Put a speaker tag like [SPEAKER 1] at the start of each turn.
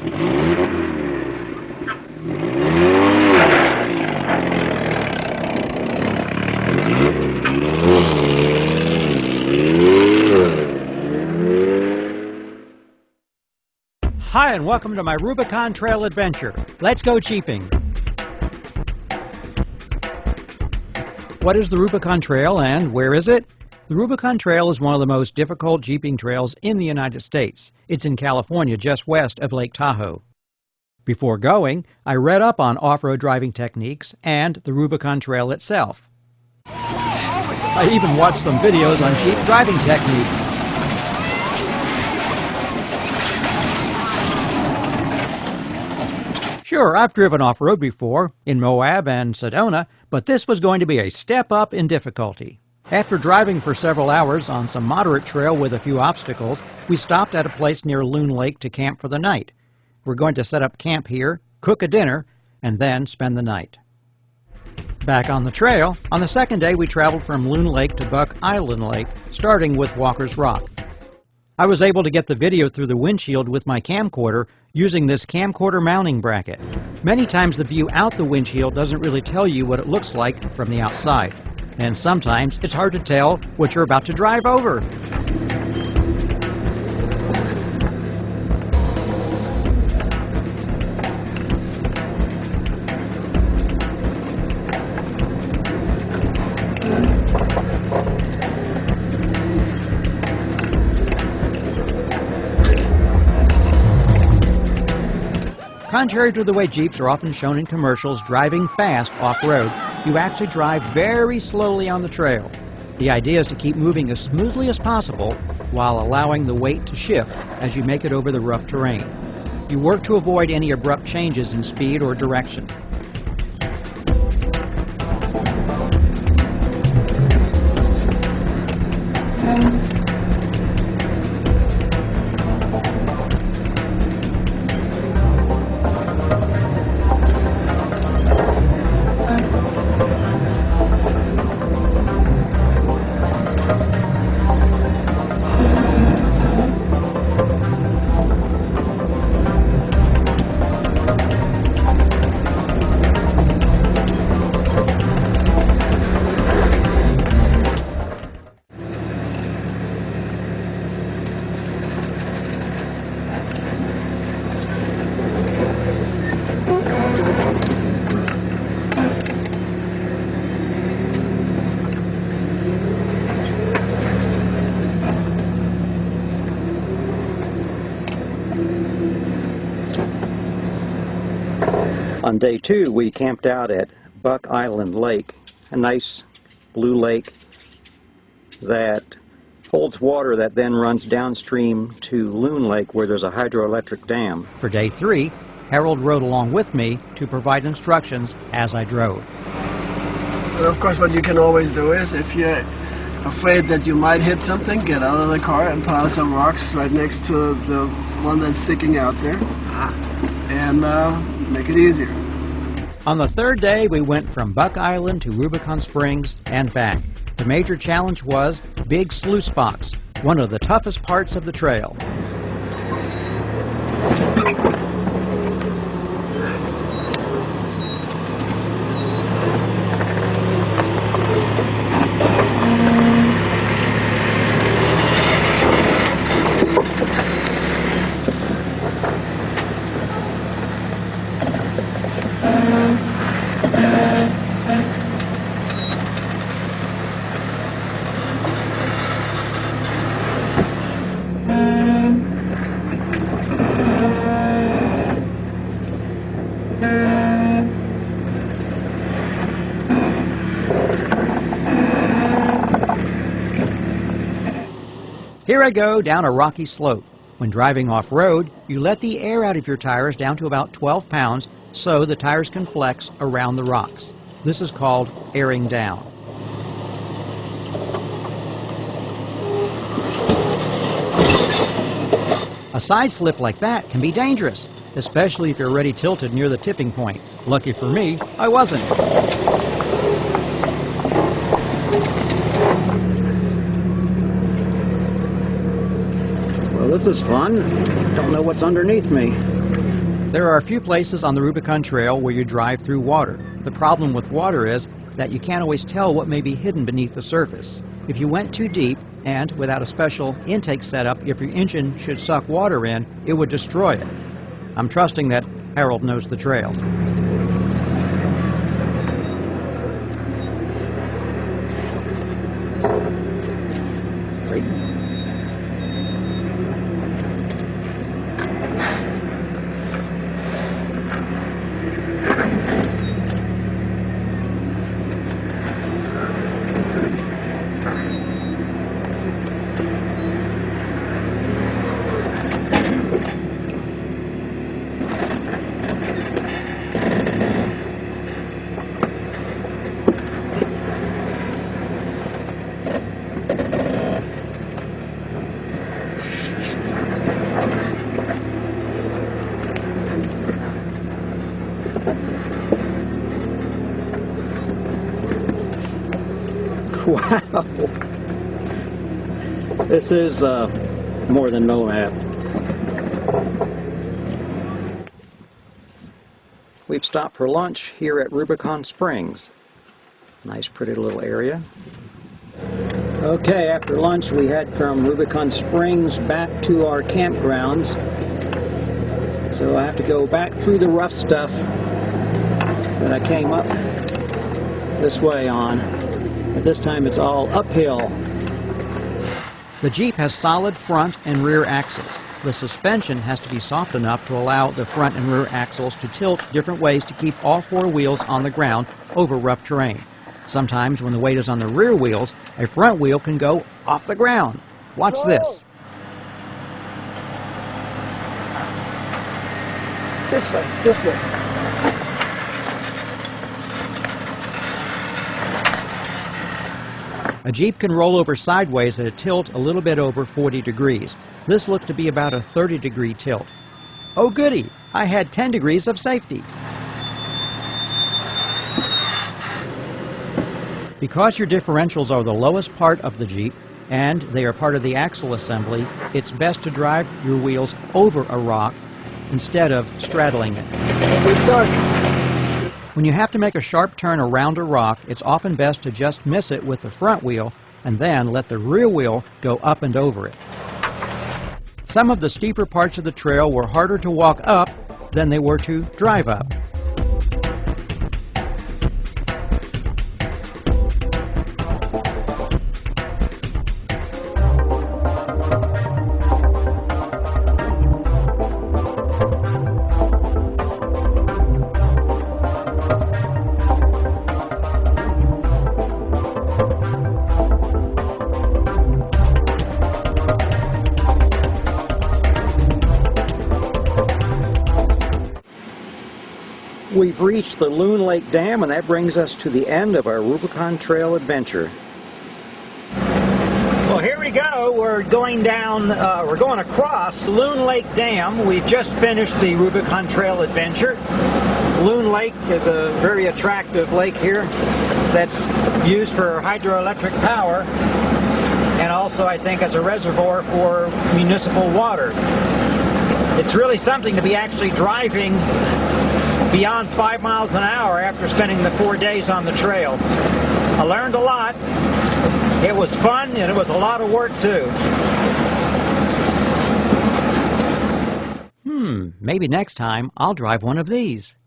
[SPEAKER 1] Hi, and welcome to my Rubicon Trail adventure. Let's go jeeping. What is the Rubicon Trail and where is it? The Rubicon Trail is one of the most difficult jeeping trails in the United States. It's in California, just west of Lake Tahoe. Before going, I read up on off-road driving techniques and the Rubicon Trail itself. I even watched some videos on Jeep driving techniques. Sure, I've driven off-road before, in Moab and Sedona, but this was going to be a step up in difficulty. After driving for several hours on some moderate trail with a few obstacles, we stopped at a place near Loon Lake to camp for the night. We're going to set up camp here, cook a dinner, and then spend the night. Back on the trail, on the second day we traveled from Loon Lake to Buck Island Lake, starting with Walker's Rock. I was able to get the video through the windshield with my camcorder using this camcorder mounting bracket. Many times the view out the windshield doesn't really tell you what it looks like from the outside. And sometimes it's hard to tell what you're about to drive over. Contrary to the way Jeeps are often shown in commercials driving fast off-road, you actually drive very slowly on the trail. The idea is to keep moving as smoothly as possible while allowing the weight to shift as you make it over the rough terrain. You work to avoid any abrupt changes in speed or direction. On day 2, we camped out at Buck Island Lake, a nice blue lake that holds water that then runs downstream to Loon Lake where there's a hydroelectric dam. For day 3, Harold rode along with me to provide instructions as I drove.
[SPEAKER 2] And of course what you can always do is, if you're afraid that you might hit something, get out of the car and pile some rocks right next to the one that's sticking out there and make it easier.
[SPEAKER 1] On the third day, we went from Buck Island to Rubicon Springs and back. The major challenge was big sluice box, one of the toughest parts of the trail. Here I go down a rocky slope. When driving off-road, you let the air out of your tires down to about 12 pounds so the tires can flex around the rocks. This is called airing down. A side slip like that can be dangerous, especially if you're already tilted near the tipping point. Lucky for me, I wasn't. Well, this is fun. Don't know what's underneath me. There are a few places on the Rubicon Trail where you drive through water. The problem with water is that you can't always tell what may be hidden beneath the surface. If you went too deep and without a special intake setup, if your engine should suck water in, it would destroy it. I'm trusting that Harold knows the trail. Great. Wow, this is more than Moab. We've stopped for lunch here at Rubicon Springs. Nice pretty little area. Okay, after lunch we head from Rubicon Springs back to our campgrounds. So I have to go back through the rough stuff that I came up this way on. But this time it's all uphill. The Jeep has solid front and rear axles. The suspension has to be soft enough to allow the front and rear axles to tilt different ways to keep all four wheels on the ground over rough terrain. Sometimes when the weight is on the rear wheels, a front wheel can go off the ground. Watch this.
[SPEAKER 2] This way, this way.
[SPEAKER 1] A Jeep can roll over sideways at a tilt a little bit over 40 degrees. This looked to be about a 30-degree tilt. Oh goody, I had 10 degrees of safety. Because your differentials are the lowest part of the Jeep and they are part of the axle assembly, it's best to drive your wheels over a rock instead of straddling it. When you have to make a sharp turn around a rock, it's often best to just miss it with the front wheel and then let the rear wheel go up and over it. Some of the steeper parts of the trail were harder to walk up than they were to drive up. We've reached the Loon Lake Dam, and that brings us to the end of our Rubicon Trail adventure. Well, here we go. We're going down, we're going across Loon Lake Dam. We've just finished the Rubicon Trail adventure. Loon Lake is a very attractive lake here that's used for hydroelectric power and also, I think, as a reservoir for municipal water. It's really something to be actually driving beyond 5 miles an hour after spending the 4 days on the trail. I learned a lot. It was fun and it was a lot of work too. Maybe next time I'll drive one of these.